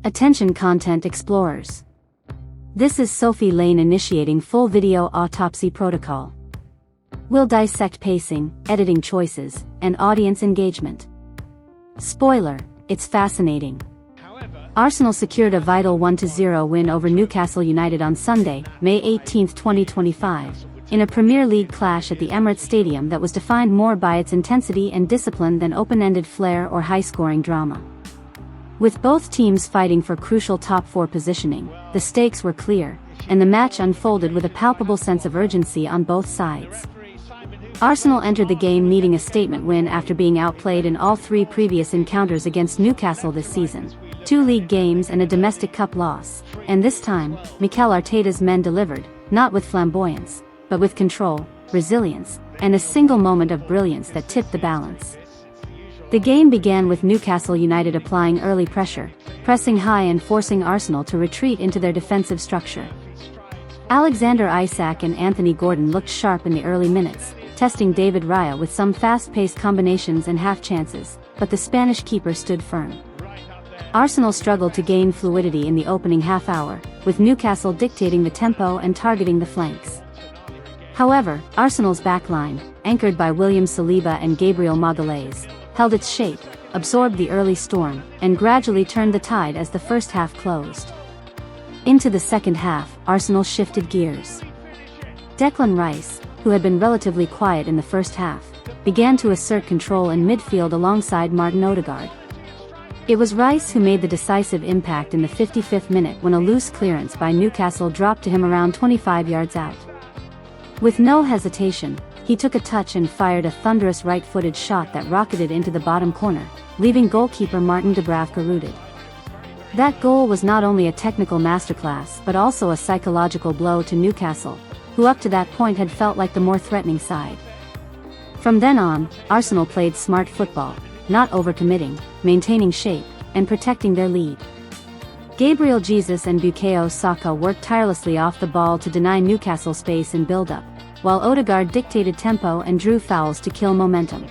Attention content explorers. This is Sophie Lane initiating full video autopsy protocol. We'll dissect pacing, editing choices, and audience engagement. Spoiler, it's fascinating. Arsenal secured a vital 1-0 win over Newcastle United on Sunday, May 18, 2025, in a Premier League clash at the Emirates Stadium that was defined more by its intensity and discipline than open-ended flair or high-scoring drama. With both teams fighting for crucial top-4 positioning, the stakes were clear, and the match unfolded with a palpable sense of urgency on both sides. Arsenal entered the game needing a statement win after being outplayed in all 3 previous encounters against Newcastle this season, 2 league games and a domestic cup loss, and this time, Mikel Arteta's men delivered, not with flamboyance, but with control, resilience, and a single moment of brilliance that tipped the balance. The game began with Newcastle United applying early pressure, pressing high and forcing Arsenal to retreat into their defensive structure. Alexander Isak and Anthony Gordon looked sharp in the early minutes, testing David Raya with some fast-paced combinations and half-chances, but the Spanish keeper stood firm. Arsenal struggled to gain fluidity in the opening half-hour, with Newcastle dictating the tempo and targeting the flanks. However, Arsenal's backline, anchored by William Saliba and Gabriel Magalhaes, held its shape, absorbed the early storm, and gradually turned the tide as the first half closed. Into the second half, Arsenal shifted gears. Declan Rice, who had been relatively quiet in the first half, began to assert control in midfield alongside Martin Odegaard. It was Rice who made the decisive impact in the 55th minute when a loose clearance by Newcastle dropped to him around 25 yards out. With no hesitation, he took a touch and fired a thunderous right-footed shot that rocketed into the bottom corner, leaving goalkeeper Martin Dubravka rooted. That goal was not only a technical masterclass but also a psychological blow to Newcastle, who up to that point had felt like the more threatening side. From then on, Arsenal played smart football, not overcommitting, maintaining shape, and protecting their lead. Gabriel Jesus and Bukayo Saka worked tirelessly off the ball to deny Newcastle space in build-up, while Odegaard dictated tempo and drew fouls to kill momentum.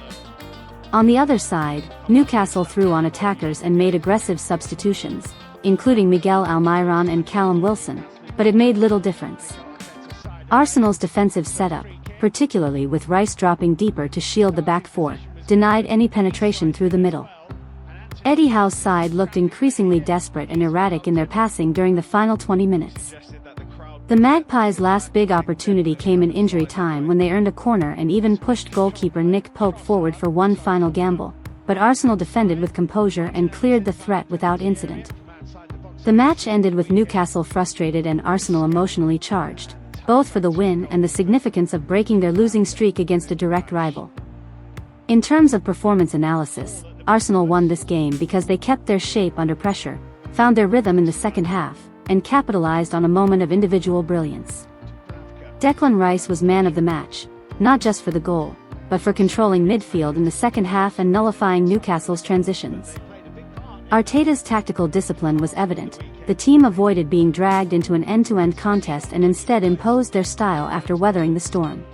On the other side, Newcastle threw on attackers and made aggressive substitutions, including Miguel Almiron and Callum Wilson, but it made little difference. Arsenal's defensive setup, particularly with Rice dropping deeper to shield the back four, denied any penetration through the middle. Eddie Howe's side looked increasingly desperate and erratic in their passing during the final 20 minutes. The Magpies' last big opportunity came in injury time when they earned a corner and even pushed goalkeeper Nick Pope forward for one final gamble, but Arsenal defended with composure and cleared the threat without incident. The match ended with Newcastle frustrated and Arsenal emotionally charged, both for the win and the significance of breaking their losing streak against a direct rival. In terms of performance analysis, Arsenal won this game because they kept their shape under pressure, found their rhythm in the second half, and capitalized on a moment of individual brilliance. Declan Rice was man of the match, not just for the goal, but for controlling midfield in the second half and nullifying Newcastle's transitions. Arteta's tactical discipline was evident. The team avoided being dragged into an end-to-end contest and instead imposed their style after weathering the storm.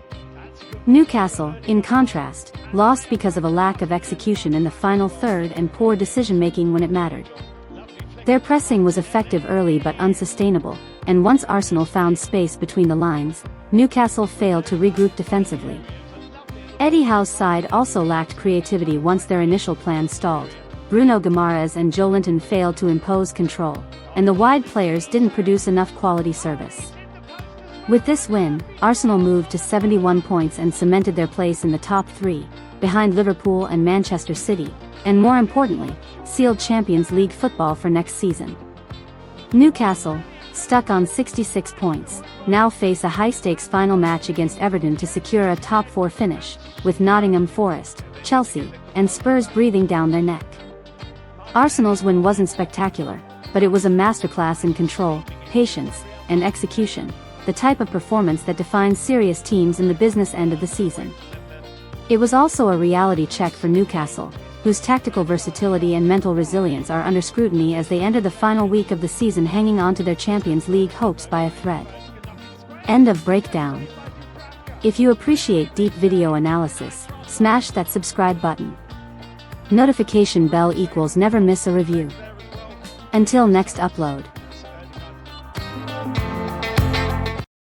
Newcastle, in contrast, lost because of a lack of execution in the final third and poor decision-making when it mattered. Their pressing was effective early but unsustainable, and once Arsenal found space between the lines, Newcastle failed to regroup defensively. Eddie Howe's side also lacked creativity once their initial plan stalled. Bruno Guimaraes and Joelinton failed to impose control, and the wide players didn't produce enough quality service. With this win, Arsenal moved to 71 points and cemented their place in the top 3, behind Liverpool and Manchester City, and more importantly, sealed Champions League football for next season. Newcastle, stuck on 66 points, now face a high-stakes final match against Everton to secure a top 4 finish, with Nottingham Forest, Chelsea, and Spurs breathing down their neck. Arsenal's win wasn't spectacular, but it was a masterclass in control, patience, and execution, the type of performance that defines serious teams in the business end of the season. It was also a reality check for Newcastle, whose tactical versatility and mental resilience are under scrutiny as they enter the final week of the season hanging on to their Champions League hopes by a thread. End of breakdown. If you appreciate deep video analysis, smash that subscribe button. Notification bell equals never miss a review. Until next upload.